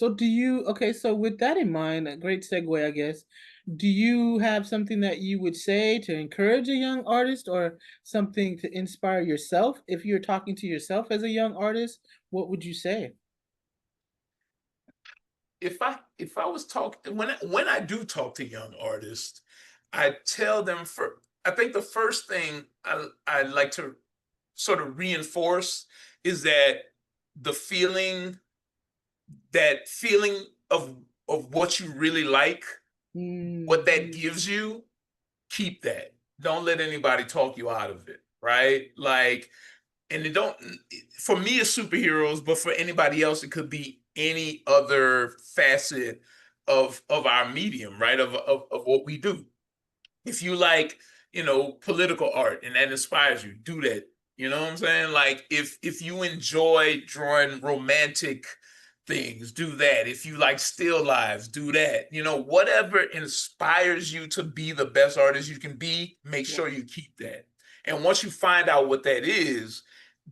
So okay, so with that in mind, a great segue, I guess. Do you have something that you would say to encourage a young artist or something to inspire yourself? If you're talking to yourself as a young artist, what would you say? If I was talking when I do talk to young artists, I tell them I think the first thing I like to sort of reinforce is the feeling that feeling of what you really like, what Mm, that gives you, keep that. Don't let anybody talk you out of it, right? Like, and it don't, for me it's superheroes, but for anybody else it could be any other facet of our medium, right? Of what we do. If you like, political art and that inspires you, do that. You know what I'm saying? Like, if you enjoy drawing romantic things, do that. If you like still lives, do that. Whatever inspires you to be the best artist you can be, make wow. sure you keep that. And once you find out what that is,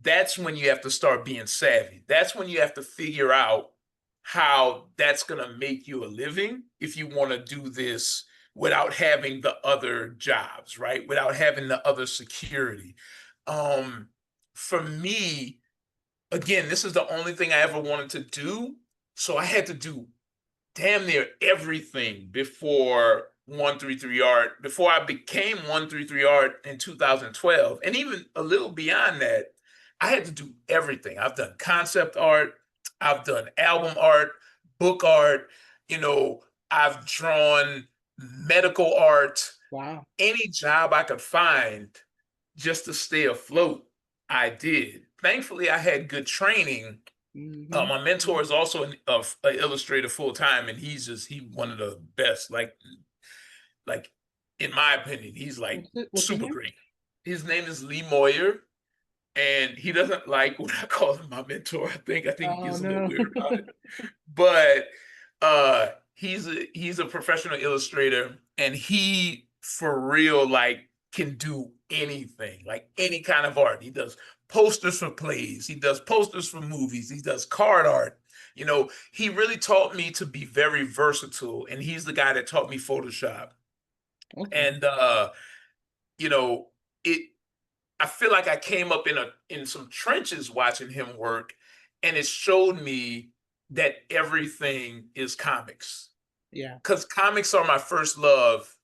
that's when you have to start being savvy. That's when you have to figure out how that's going to make you a living if you want to do this without having the other jobs, right? Without having the other security. Um, for me, again, this is the only thing I ever wanted to do. So I had to do damn near everything before 133 Art, before I became 133 Art in 2012. And even a little beyond that, I had to do everything. I've done concept art, I've done album art, book art, you know, I've drawn medical art, Wow. any job I could find just to stay afloat, I did. Thankfully, I had good training. Hmm. My mentor is also an illustrator full time, and he one of the best. Like in my opinion, he's like What's his super name? great. His name is Lee Moyer, and he doesn't like when I call him my mentor. I think he Oh gets a little no. weird about it. But he's a professional illustrator, and he for real like can do anything, like any kind of art. He does posters for plays, he does posters for movies, he does card art. He really taught me to be very versatile, and he's the guy that taught me Photoshop. Okay. And you know, it I feel like I came up in some trenches watching him work, and it showed me that everything is comics. Yeah. Because comics are my first love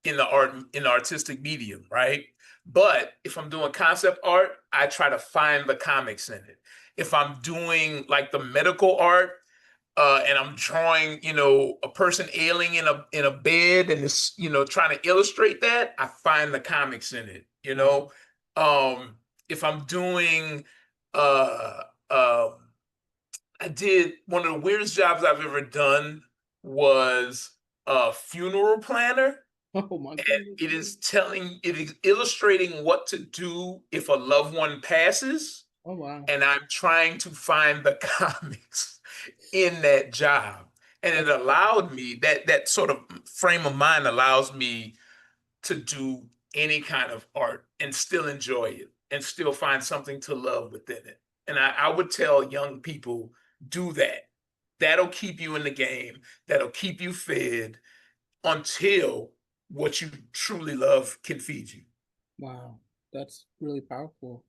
in the artistic medium, right? But if I'm doing concept art, I try to find the comics in it. If I'm doing like the medical art, and I'm drawing, a person ailing in a bed and it's, trying to illustrate that, I find the comics in it, Wow. Um, if I'm doing uh um I did one of the weirdest jobs I've ever done was a funeral planner. Oh my And goodness. it is illustrating what to do if a loved one passes, Oh wow. and I'm trying to find the comics in that job. And it That's allowed me that sort of frame of mind allows me to do any kind of art and still enjoy it and still find something to love within it. And I would tell young people, do that. That'll keep you in the game. That'll keep you fed until what you truly love can feed you. wow. That's really powerful.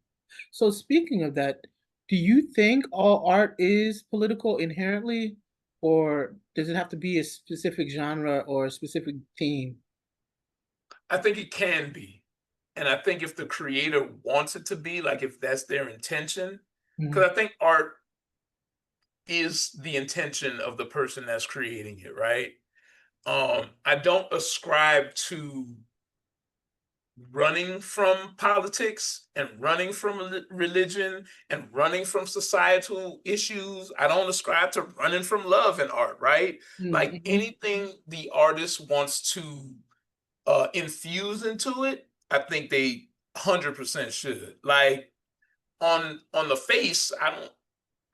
So speaking of that, do you think all art is political inherently, or does it have to be a specific genre or a specific theme? I think it can be. And I think if the creator wants it to be, like if that's their intention, Mhm. because I think art is the intention of the person that's creating it, right? I don't ascribe to running from politics and running from religion and running from societal issues. I don't ascribe to running from love in art, right? Like Mhm. anything the artist wants to infuse into it, I think they 100% should. Like on the face,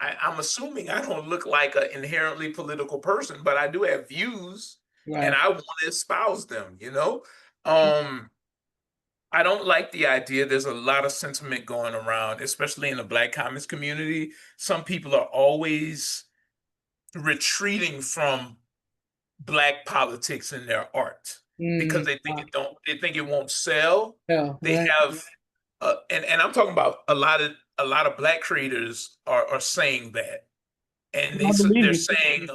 I'm assuming I don't look like an inherently political person, but I do have views and Right. I want to espouse them. Um, I don't like the idea. There's a lot of sentiment going around, especially in the Black comics community. Some people are always retreating from black politics in their art because Mm, they think it won't sell. yeah, They right. have and I'm talking about a lot of black creators are saying that. And I believe they're you. saying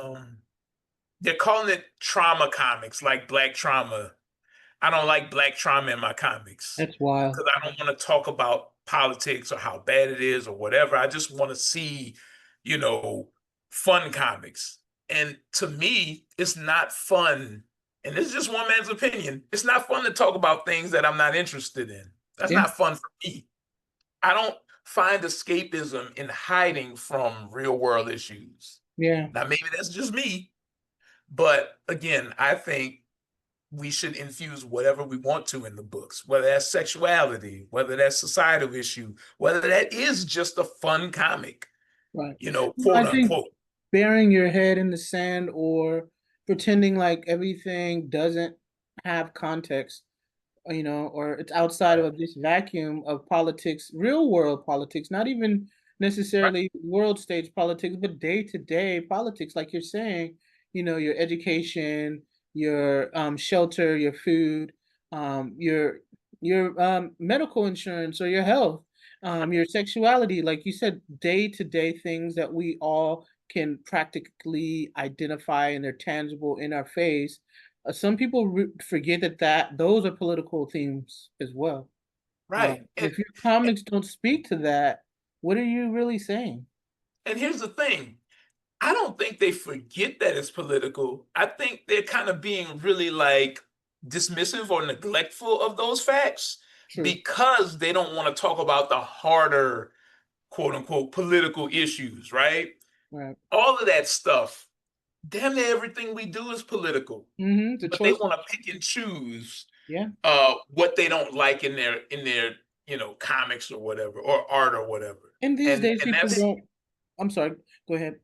they're calling it trauma comics, like black trauma. I don't like black trauma in my comics That's wild. because I don't want to talk about politics or how bad it is or whatever. I just want to see, you know, fun comics. And to me, it's not fun. And this is just one man's opinion. It's not fun to talk about things that I'm not interested in. That's Yeah, not fun for me. I don't find escapism in hiding from real world issues. yeah, Now, maybe that's just me, but again, I think we should infuse whatever we want to in the books, whether that's sexuality, whether that's societal issue, whether that is just a fun comic, right. quote I think unquote. burying your head in the sand or pretending like everything doesn't have context, or it's outside Right, of this vacuum of politics, real world politics, not even right, necessarily world stage politics, but day to day politics, like you're saying, your education, your shelter, your food, your medical insurance or your health, your sexuality, like you said, day to day things that we all can practically identify and they're tangible in our face. Some people forget that those are political themes as well. right. If your comics don't speak to that, what are you really saying? And here's the thing. I don't think they forget that it's political. I think they're kind of being really like dismissive or neglectful of those facts True. because they don't want to talk about the harder, quote unquote, political issues, right? Right. All of that stuff, damn near everything we do is political, The but they choices. want to pick and choose Yeah. what they don't like in their comics or whatever or art or whatever. And these days, And people that's don't. I'm sorry. Go ahead.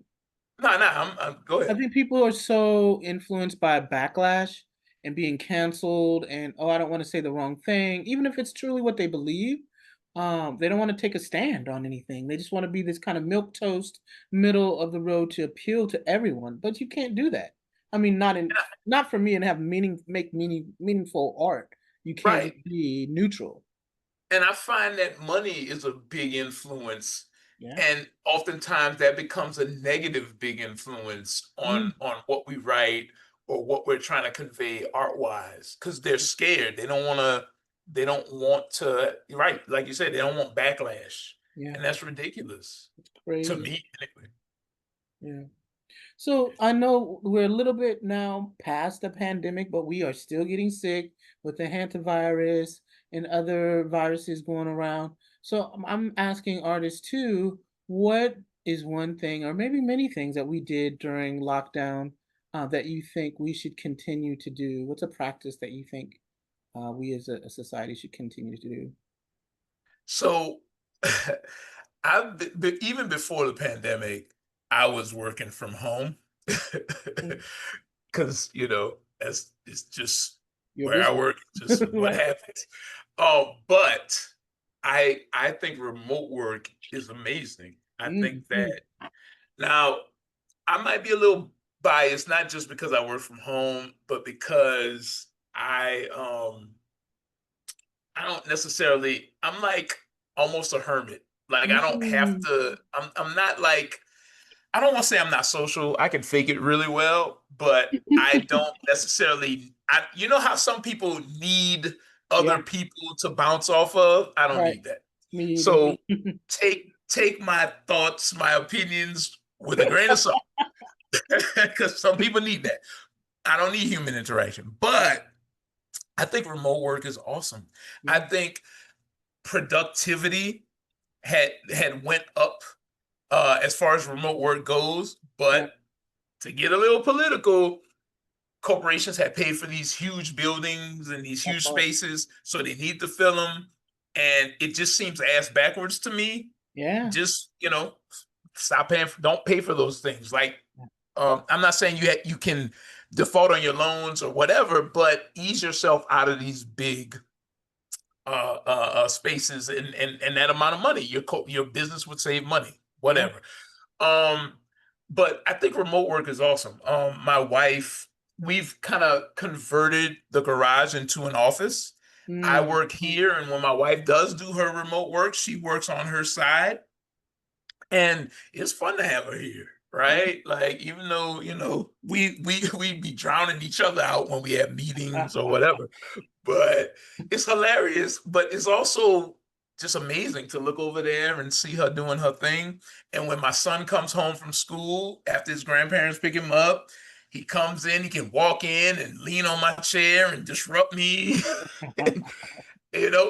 no, I'm go I ahead. think people are so influenced by backlash and being canceled and oh, I don't want to say the wrong thing, even if it's truly what they believe. They don't want to take a stand on anything. They just want to be this kind of milk toast, middle of the road to appeal to everyone. But you can't do that. I mean, not for me and have meaningful art. You can't Right. just be neutral. And I find that money is a big influence, Yeah. and oftentimes that becomes a negative big influence Mm, on what we write or what we're trying to convey art wise because they're scared. They don't want to, right, like you said, they don't want backlash. yeah. And that's ridiculous to Crazy. me anyway. Yeah. So I know we're a little bit now past the pandemic, but we are still getting sick with the hantavirus and other viruses going around. So I'm asking artists too, what is one thing, or maybe many things that we did during lockdown that you think we should continue to do? What's a practice that you think we as a society should continue to do? So even before the pandemic, I was working from home Mm, because that's it's just your where I business, work, it's just what right? happens. Oh, but I think remote work is amazing. I think Mhm. that now I might be a little biased, not just because I work from home, but because I don't necessarily, I'm like almost a hermit. Like I don't have Mm. to, I'm not like, I don't want to say I'm not social. I can fake it really well, but I don't necessarily, you know how some people need Yeah, other people to bounce off of? I don't right. need that. Me either. So take my thoughts, my opinions with a grain of salt, because some people need that. I don't need human interaction, but I think remote work is awesome. I Yeah, think productivity had went up as far as remote work goes, right. but to get a little political, corporations had paid for these huge buildings and these That huge part. spaces, so they need to fill them, and it just seems ass backwards to me. Yeah. Just stop paying don't pay for those things. Like Yeah. I'm not saying you can default on your loans or whatever, but ease yourself out of these big spaces and that amount of money. Your business would save money, Yeah. whatever. Um, But I think remote work is awesome. My wife, we've kind of converted the garage into an office. I Mm, work here, and when my wife does do her remote work, she works on her side, and it's fun to have her here, right? Like, even though, we be drowning each other out when we have meetings or whatever, but it's hilarious. But it's also just amazing to look over there and see her doing her thing. And when my son comes home from school after his grandparents pick him up, he comes in, he can walk in and lean on my chair and disrupt me. And,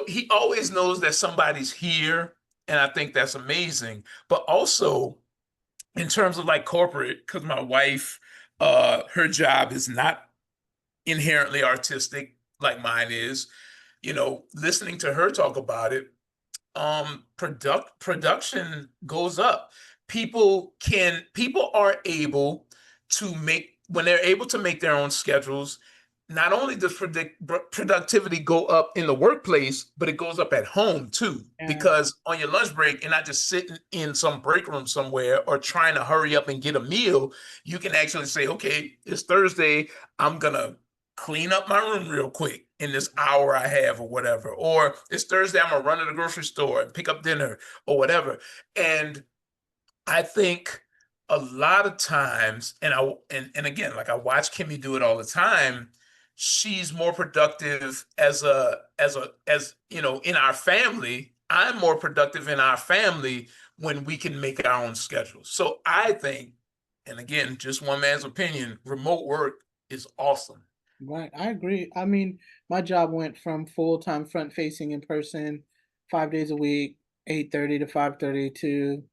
he always knows that somebody's here. And I think that's amazing. But also, in terms of like corporate, because my wife, her job is not inherently artistic like mine is, listening to her talk about it, production goes up. People are able to make when they're able to make their own schedules. Not only does productivity go up in the workplace, but it goes up at home too. yeah. Because on your lunch break, you're not just sitting in some break room somewhere or trying to hurry up and get a meal. You can actually say, okay, it's Thursday. I'm gonna clean up my room real quick in this hour I have or whatever. Or it's Thursday, I'm gonna run to the grocery store and pick up dinner or whatever. And I think a lot of times, and again, like I watch Kimmy do it all the time, she's more productive in our family. I'm more productive in our family when we can make our own schedules. So I think, and again, just one man's opinion, remote work is awesome. Right, I agree. I mean, my job went from full-time front facing in person, 5 days a week, 8:30 to 5:30 to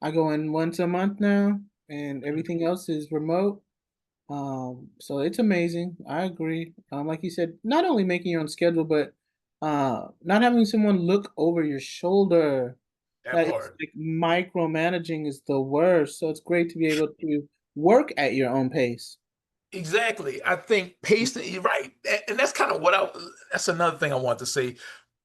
I go in once a month now, and everything else is remote. So it's amazing. I agree. Like you said, not only making your own schedule, but not having someone look over your shoulder. That That is part. like micromanaging is the worst. So it's great to be able to work at your own pace. Exactly. I think pacing, you're right. And that's kind of that's another thing I want to say.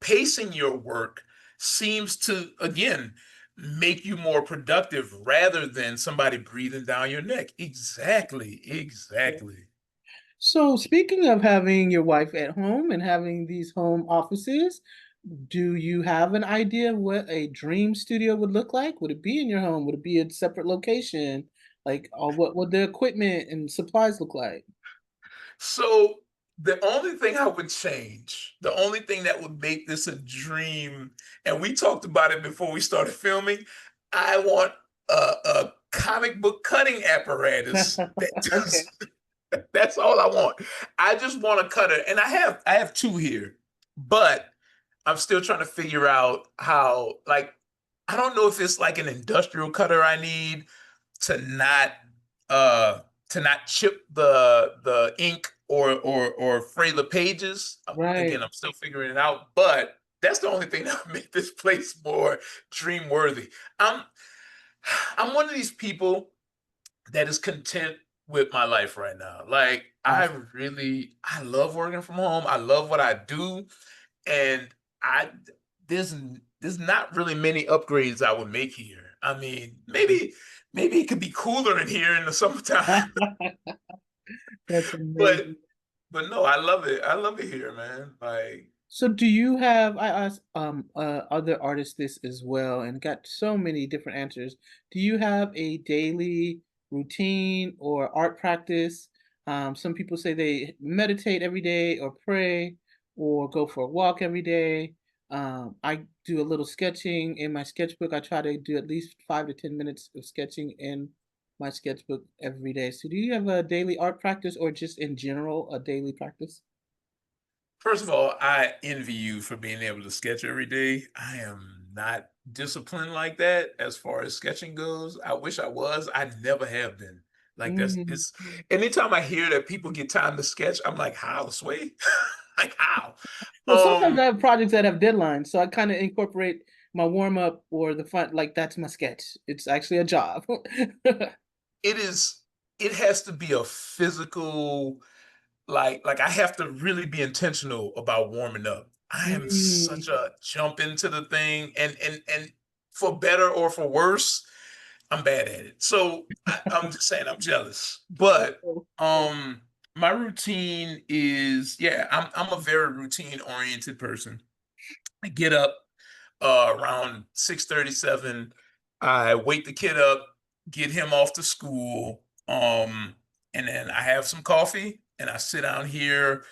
Pacing your work seems to, again, make you more productive rather than somebody breathing down your neck. Exactly. Exactly. So, speaking of having your wife at home and having these home offices, do you have an idea of what a dream studio would look like? Would it be in your home? Would it be a separate location? Like, what would the equipment and supplies look like? So the only thing I would change, the only thing that would make this a dream, and we talked about it before we started filming, I want a comic book cutting apparatus that Okay. does. That's all I want. I just want a cutter, and I have two here, but I'm still trying to figure out how. Like, I don't know if it's like an industrial cutter I need to not uh to not chip the ink or fray the pages. Again, Right. I'm still figuring it out, but that's the only thing that would make this place more dream worthy. I'm I'm one of these people that is content with my life right now. Like, Awesome. I love working from home. I love what I do, and I there's there's not really many upgrades I would make here. I mean, maybe it could be cooler in here in the summertime, That's but amazing. no, I love it. I love it here, man. Like, So do you have I asked other artists this as well and got so many different answers. Do you have a daily routine or art practice? Some people say they meditate every day or pray or go for a walk every day. I do a little sketching in my sketchbook. I try to do at least 5 to 10 minutes of sketching in my sketchbook every day. So do you have a daily art practice or just in general a daily practice? first of all, I envy you for being able to sketch every day. I am not disciplined like that as far as sketching goes. I wish I was. I never have been. Like, that's Mm. it's anytime I hear that people get time to sketch, I'm like, how, Sway? Like, how? Well, sometimes Um, I have projects that have deadlines, so I kind of incorporate my warm up or the fun. Like that's my sketch. It's actually a job. it is it has to be a physical, like I have to really be intentional about warming up. I am Mm, such a jump into the thing, and for better or for worse, I'm bad at it. So I'm just saying I'm jealous. But Oh, um my routine is, yeah, I'm a very routine oriented person. I get up around 6:37. I wake the kid up, get him off to school, and then I have some coffee and I sit down here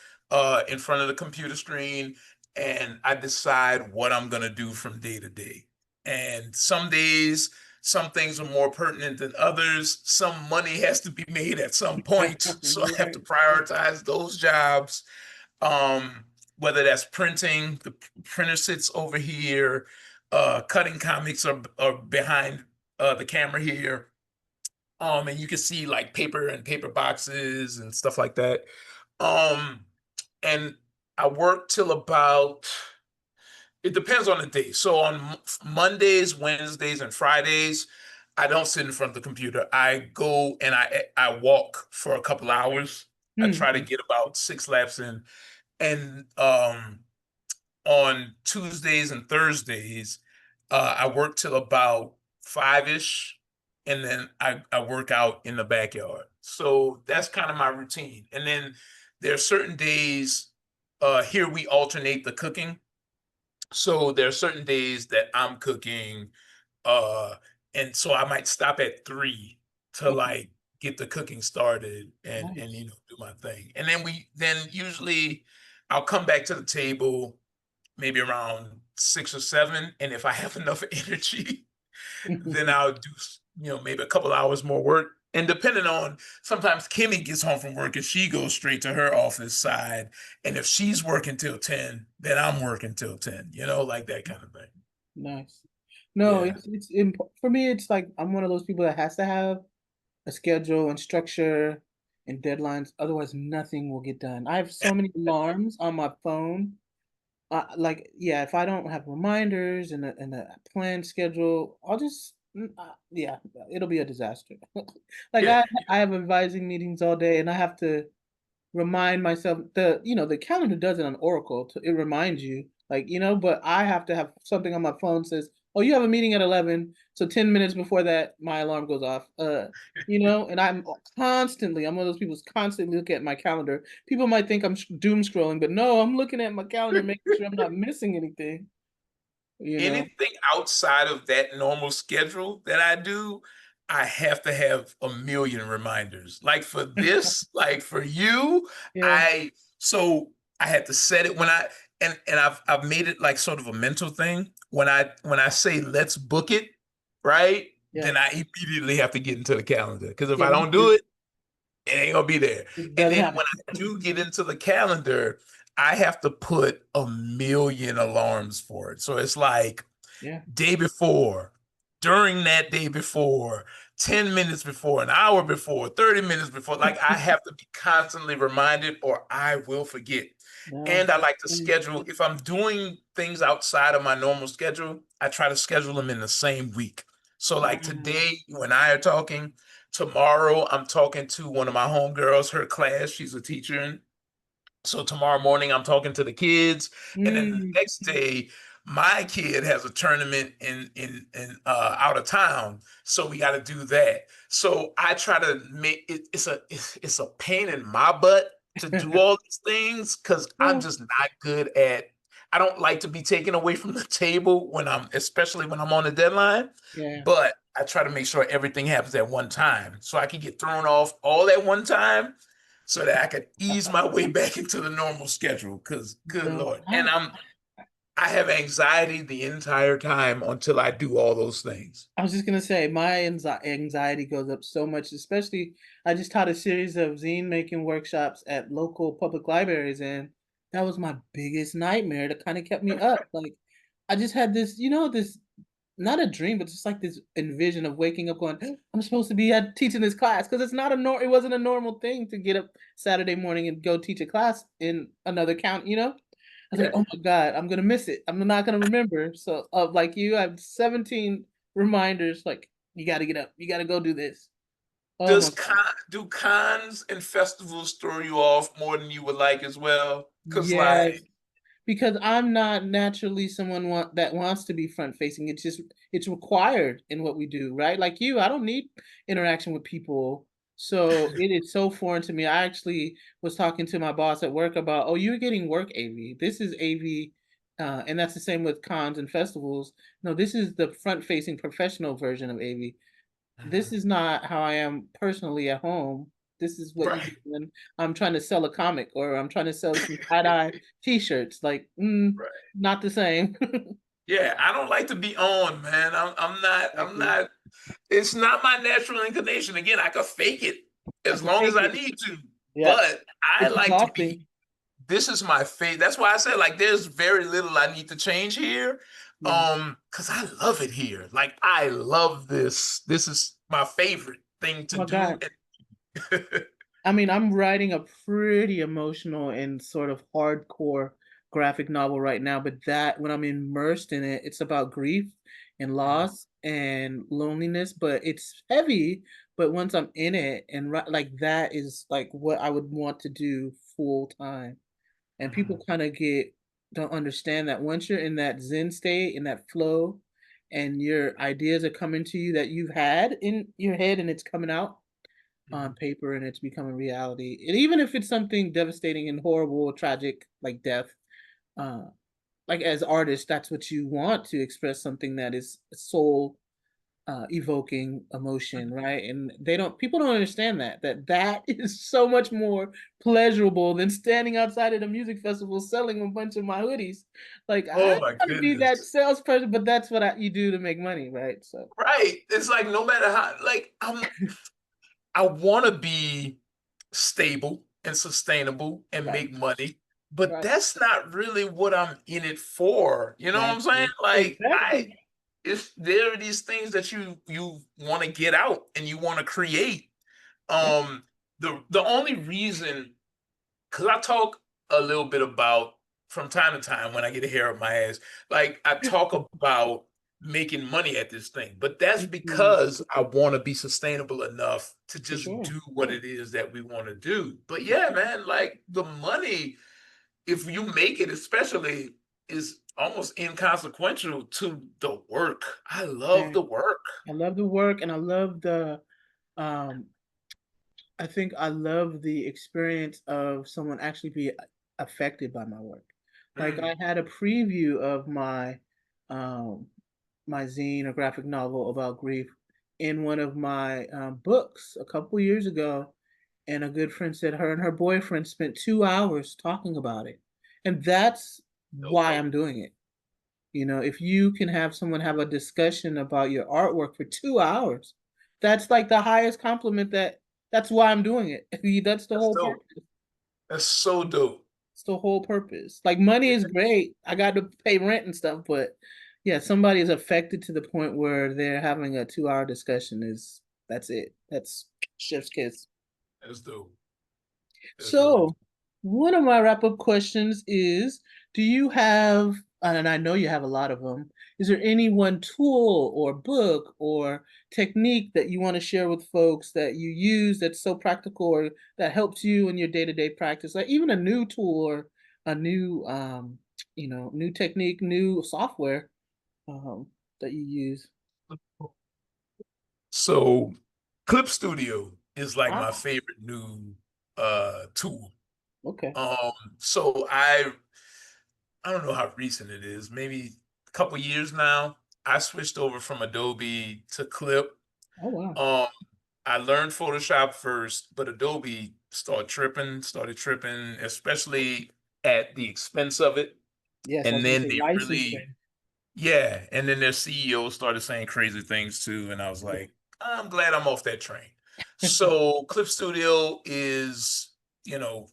in front of the computer screen and I decide what I'm gonna do from day to day. And some days, some things are more pertinent than others. Some money has to be made at some point, so I have to right. prioritize those jobs. Um, Whether that's printing, the printer sits over here, cutting comics are behind the camera here. And you can see like paper and paper boxes and stuff like that. Um, and I work till about, it depends on the day. So on Mondays, Wednesdays, and Fridays, I don't sit in front of the computer. I go and I walk for a couple hours. I Hmm. try to get about 6 laps in. And on Tuesdays and Thursdays, I work till about 5-ish, and then I work out in the backyard. So that's kind of my routine. And then there are certain days, here we alternate the cooking. So there are certain days that I'm cooking, uh, and so I might stop at 3 to Okay. like get the cooking started and Nice. do my thing. And then usually I'll come back to the table maybe around 6 or 7. And if I have enough energy, then I'll do, maybe a couple hours more work. And depending on, sometimes Kimmy gets home from work and she goes straight to her office side. And if she's working till 10, then I'm working till 10, like that kind of thing. Nice. No, Yeah. it's for me. It's like I'm one of those people that has to have a schedule and structure and deadlines. Otherwise, nothing will get done. I have so many alarms on my phone. Like, yeah, if I don't have reminders and a planned schedule, I'll just, yeah, it'll be a disaster. Like Yeah. I have advising meetings all day, and I have to remind myself the calendar does it on Oracle it reminds you but I have to have something on my phone says, oh, you have a meeting at 11, so 10 minutes before that my alarm goes off, and I'm one of those people who's constantly looking at my calendar. People might think I'm doom scrolling, but no, I'm looking at my calendar making sure I'm not missing anything you know Anything outside of that normal schedule that I do, I have to have a million reminders. Like for this, like for you, yeah, I so I had to set it when I and I've made it like sort of a mental thing. When I say let's book it, right? yeah, Then I immediately have to get into the calendar. Because if yeah, I me don't do too. it, it ain't gonna be there. It And doesn't then happen. when I do get into the calendar, I have to put a million alarms for it. So it's like Yeah, day before, during that day before, 10 minutes before, an hour before, 30 minutes before. Like I have to be constantly reminded or I will forget. no, And I like to mm, schedule, if I'm doing things outside of my normal schedule, I try to schedule them in the same week. So, like wow, today, you and I are talking. Tomorrow, I'm talking to one of my homegirls, her class. She's a teacher. So tomorrow morning I'm talking to the kids, and then the mm, next day my kid has a tournament in out of town, so we got to do that. So I try to make it. It's a pain in my butt to do all these things because I'm oh, just not good at. I don't like to be taken away from the table when especially when I'm on a deadline. yeah. But I try to make sure everything happens at one time, so I can get thrown off all at one time so that I could ease my way back into the normal schedule. Cause good No, Lord. And I have anxiety the entire time until I do all those things. I was just gonna say my anxiety goes up so much, especially I just taught a series of zine making workshops at local public libraries, and that was my biggest nightmare that kind of kept me up. Like I just had this not a dream, but just like this envision of waking up going, I'm supposed to be at teaching this class because it wasn't a normal thing to get up Saturday morning and go teach a class in another county. I was like, Yeah. oh my God, I'm gonna miss it. I'm not gonna remember. So like you, I have 17 reminders, like, you gotta get up, you gotta go do this. Oh my Do cons and festivals throw you off more than you would like as well? Cause yes. because I'm not naturally someone that wants to be front facing. It's just it's required in what we do, right? Like you, I don't need interaction with people. So it is so foreign to me. I actually was talking to my boss at work about, oh, you're getting work AV. This is AV, and that's the same with cons and festivals. No, this is the front facing professional version of AV. This Mhm. is not how I am personally at home. This is what you do Right, when I'm trying to sell a comic or I'm trying to sell some tie-dye t-shirts. Like, right. not the same. Yeah, I don't like to be on, man. I'm Exactly. not, it's not my natural inclination. Again, I could fake it I as can long as fake I it. need to, Yeah. but I It's like to be, exhausting. this is my favorite. That's why I said like there's very little I need to change here. Yeah. Because I love it here. Like I love this. This is my favorite thing Oh to my do. God. I mean, I'm writing a pretty emotional and sort of hardcore graphic novel right now, but that when I'm immersed in it, it's about grief and Mhm, loss and loneliness, but it's heavy. But once I'm in it and like that is like what I would want to do full time. And people mhm, kind of get don't understand that once you're in that zen state, in that flow, and your ideas are coming to you that you've had in your head and it's coming out on mhm. paper and it's becoming reality. And even if it's something devastating and horrible, tragic like death, uh, like as artists, that's what you want to express something that is soul evoking emotion, right? And they don't people don't understand that is so much more pleasurable than standing outside at a music festival selling a bunch of my hoodies. Like I Oh my want to be that goodness. salesperson, but that's what you do to make money, right? So Right. It's like no matter how, like I want to be stable and sustainable and right, make money, but right, that's not really what I'm in it for. You know what I'm saying? exactly, Like exactly. if there are these things that you want to get out and you want to create, Yeah. the only reason, because I talk a little bit about from time to time when I get a hair up my ass, like I talk about making money at this thing, but that's Mhm. because I want to be sustainable enough to For just sure. do what it is that we want to do. But yeah, man, like the money, if you make it, especially, is almost inconsequential to the work. I love Man, the work. I love the work and I love the um I think I love the experience of someone actually be affected by my work. Like I Mm, had a preview of um my zine or graphic novel about grief in one of my books a couple years ago, and a good friend said her and her boyfriend spent 2 hours talking about it, and that's so why I'm dope. doing it. You know, if you can have someone have a discussion about your artwork for 2 hours, that's like the highest compliment that's why I'm doing it. That's the That's whole dope. purpose. That's so dope. It's the whole purpose. Like money Yeah, is great. I got to pay rent and stuff, but yeah, somebody is affected to the point where they're having a 2 hour discussion is that's it. That's chef's kiss. that's dope. That's really So, one of my wrap up questions is, do you have, and I know you have a lot of them, is there any one tool or book or technique that you want to share with folks that you use that's so practical or that helps you in your day-to-day practice? Like even a new tool or a new, new technique, new software that you use. dope. So Clip Studio is like Ah, my favorite new tool. okay. Um so I don't know how recent it is, maybe a couple years now. I switched over from Adobe to Clip. Oh, wow. Um I learned Photoshop first, but Adobe started tripping, especially at the expense of it. Yes, I was And going to then say they really, licensing. yeah, and then their CEO started saying crazy things too, and I was Yeah. like, I'm glad I'm off that train. So Clip Studio is, you know,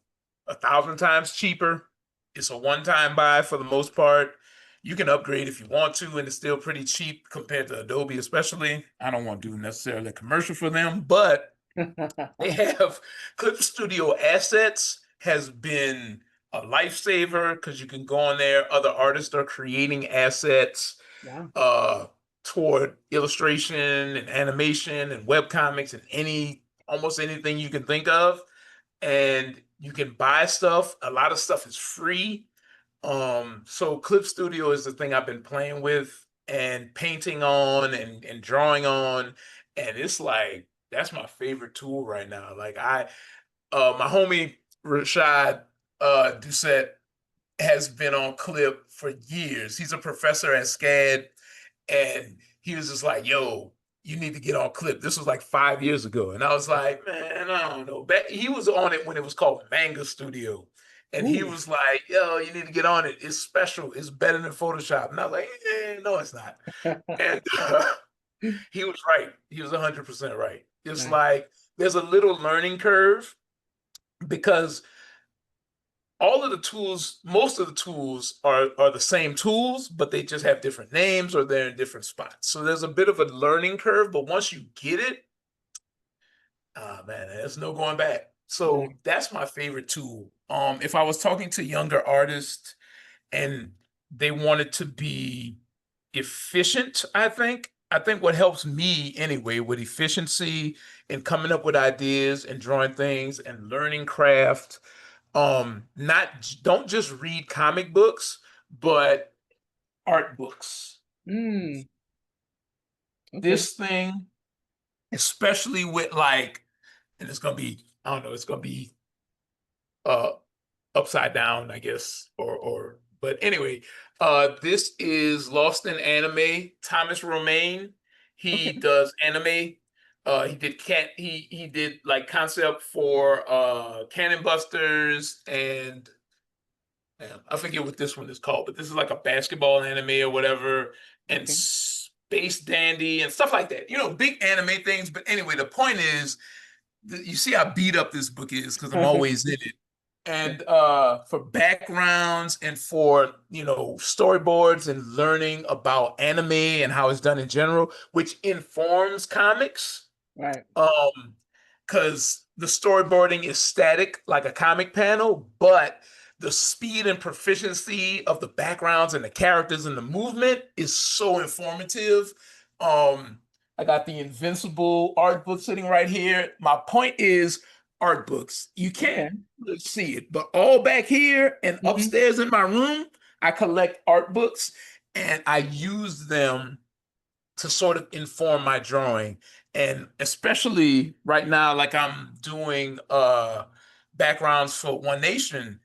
1,000 times cheaper. It's a one-time buy for the most part. You can upgrade if you want to, and it's still pretty cheap compared to Adobe, especially. I don't want to do necessarily a commercial for them, but they have Clip Studio Assets has been a lifesaver because you can go on there. Other artists are creating assets Wow. uh, toward illustration and animation and web comics and almost anything you can think of. And you can buy stuff. A lot of stuff is free. So Clip Studio is the thing I've been playing with and painting on and drawing on. And it's like that's my favorite tool right now. Like my homie Rashad Doucette has been on Clip for years. He's a professor at SCAD, and he was just like, "Yo, you need to get on Clip." This was like 5 years ago, and I was like, "Man, I don't know." He was on it when it was called Manga Studio, and he Ooh. was like, "Yo, you need to get on it. It's special. It's better than Photoshop." And I was like, "No, it's not." And he was right. He was 100% right. It's Nice. like there's a little learning curve because all of the tools, most of the tools are the same tools, but they just have different names or they're in different spots. So there's a bit of a learning curve, but once you get it, ah man, there's no going back. So Nice. that's my favorite tool. If I was talking to younger artists and they wanted to be efficient, I think what helps me anyway with efficiency and coming up with ideas and drawing things and learning craft, not don't just read comic books, but art books. Mm, okay. This thing, especially with like, and it's gonna be, I don't know, it's gonna be uh upside down, I guess, but anyway, this is Lost in Anime, Thomas Romaine. He Okay. does anime. He did like concept for Cannon Busters and I forget what this one is called, but this is like a basketball anime or whatever, and Okay. Space Dandy and stuff like that. Big anime things. But anyway, the point is, you see how beat up this book is because I'm always in it. Yeah. And for backgrounds and for storyboards and learning about anime and how it's done in general, which informs comics. Right. Um, because the storyboarding is static like a comic panel, but the speed and proficiency of the backgrounds and the characters and the movement is so informative. Um, I got the Invincible art book sitting right here. My point is art books. You can't Okay. really see it, but all back here and Hmm. upstairs in my room, I collect art books and I use them to sort of inform my drawing. And especially right now, like I'm doing backgrounds for One Nation,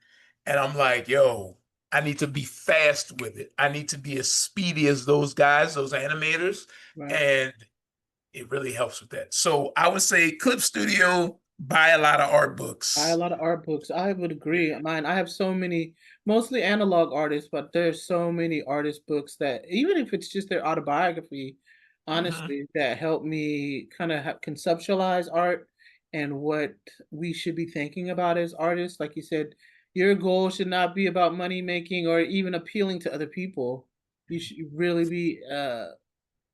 and I'm like, yo, I need to be fast with it. I need to be as speedy as those guys, those animators, Right. and it really helps with that. So I would say Clip Studio, buy a lot of art Buy a books. lot of art books. I would agree. Mine, I have so many, mostly analog artists, but there's so many artist books that even if it's just their autobiography, Mhm. honestly, that help me kind of conceptualize art and what we should be thinking about as artists. Like you said, your goal should not be about money making or even appealing to other people. You should really be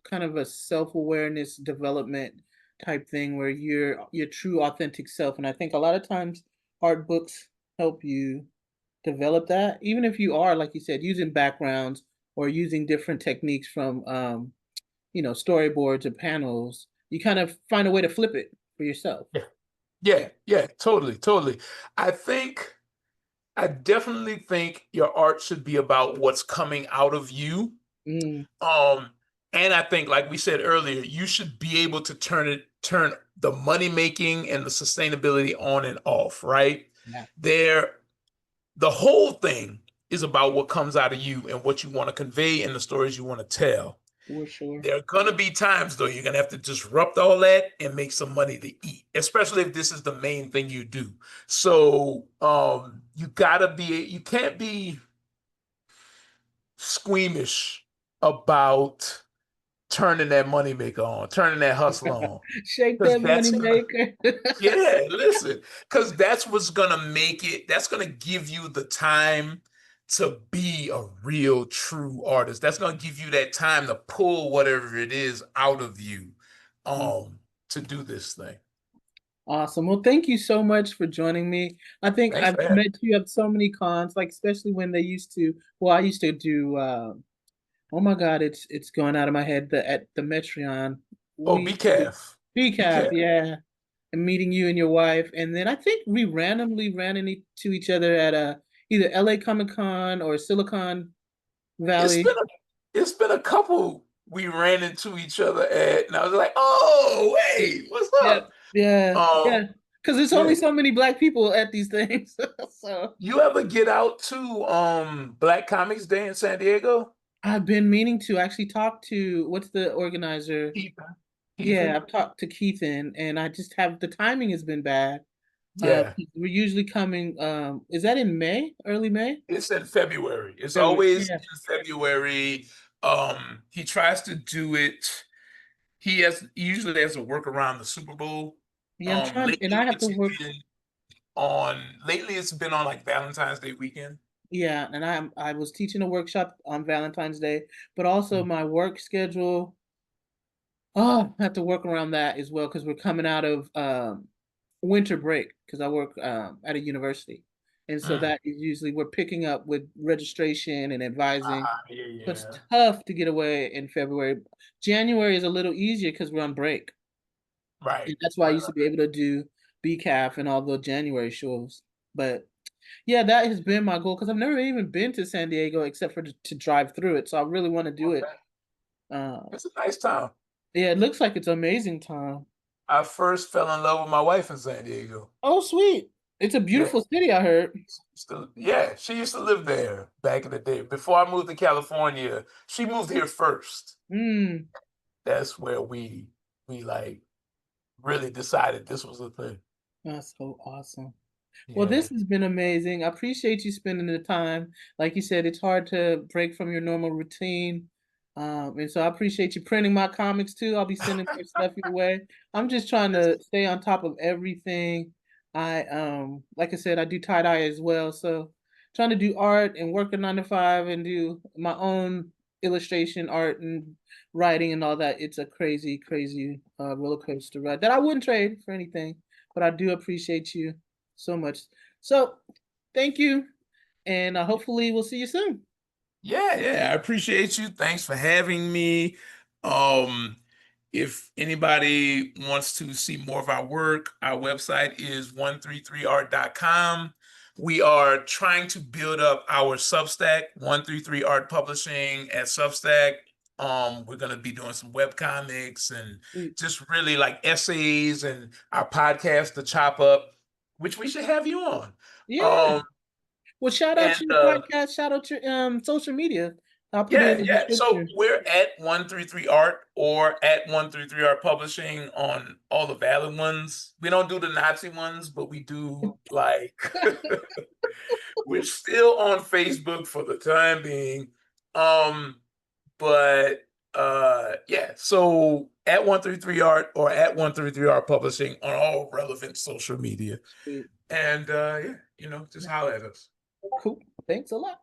kind of a self-awareness development type thing where you're your true authentic self. And I think a lot of times art books help you develop that, even if you are, like you said, using backgrounds or using different techniques from storyboards or panels, you kind of find a way to flip it for yourself. Yeah, yeah, yeah, totally, totally. I think I definitely think your art should be about what's coming out of you. Mm, Um, and I think, like we said earlier, you should be able to turn the money making and the sustainability on and off, right? yeah, There, the whole thing is about what comes out of you and what you want to convey and the stories you want to tell. for sure. There are gonna be times though you're gonna have to disrupt all that and make some money to eat, especially if this is the main thing you do. So you can't be squeamish about turning that moneymaker on, turning that hustle on. Shake Because that money that's gonna maker. yeah, listen, because that's what's gonna make it, that's gonna give you the time to be a real true artist. That's gonna give you that time to pull whatever it is out of you to do this thing. Awesome. Well, thank you so much for joining me. I think Thanks I've for having met me. you at so many cons, like especially when they used to. Well, I used to do. Oh my God, it's going out of my head. The at the Metreon, Oh, we be used to do careful. Be decaf, careful. yeah, and meeting you and your wife, and then I think we randomly ran into each other at either LA Comic Con or Silicon It's been Valley. a it's been a couple we ran into each other at, and I was like, "Oh, hey, what's Yeah, up?" yeah, Um, yeah. Because there's yeah. only so many black people at these things. So You ever get out to Black Comics Day in San Diego? I've been meaning to actually talk to what's the organizer? Ethan. Yeah, Ethan? I've talked to Keithan, and I just have the timing has been bad. Yeah. We're usually coming. Is that in May? Early May? It's in February. It's February. always Yeah, in February. He tries to do it. He usually has to work around the Super Bowl. yeah. I'm trying, and Lately I have to it's work. been lately it's been on like Valentine's Day weekend. Yeah, and I was teaching a workshop on Valentine's Day, but also Mm. my work schedule. Oh, I have to work around that as well because we're coming out of winter break because I work at a university, and so Mm. that is usually we're picking up with registration and advising. Yeah, So it's yeah. tough to get away in February. January is a little easier because we're on break, Right. and that's why I Right, used to be right. able to do BCAF and all the January shows. But yeah, that has been my goal because I've never even been to San Diego except for to drive through it. So I really want to do it. Okay. Uh, It's a nice town. yeah, it looks like it's amazing, Tom. I first fell in love with my wife in San Diego. Oh, sweet. It's a Yeah. beautiful city, I heard. Yeah, she used to live there back in the day. Before I moved to California, she moved here first. Mm, That's where we like really decided this was the thing. that's so awesome. Well, this Yeah. has been amazing. I appreciate you spending the time. Like you said, it's hard to break from your normal routine. And so I appreciate you printing my comics too. I'll be sending more stuff your way. I'm just trying to stay on top of everything. Like I said, I do tie-dye as well. So trying to do art and work a 9 to 5 and do my own illustration art and writing and all that. It's a crazy, crazy roller coaster ride that I wouldn't trade for anything. But I do appreciate you so much. So thank you, and hopefully we'll see you soon. Yeah, yeah, I appreciate you. Thanks for having me. Um, if anybody wants to see more of our work, our website is 133art.com. We are trying to build up our Substack, 133 Art Publishing at Substack. We're going to be doing some web comics and just really like essays and our podcast, The Chop Up, which we should have you on. Yeah. Um, Well, shout out and to your podcast. Shout out your social media. I'll put it Yeah, in the yeah. So description. we're at 133 Art or at 133 Art Publishing on all the valid ones. We don't do the Nazi ones, but we do like we're still on Facebook for the time being. Um, but yeah, so at 133 Art or at 133 Art Publishing on all relevant social media. Sweet. And yeah, just holler at us. Cool. Thanks a lot.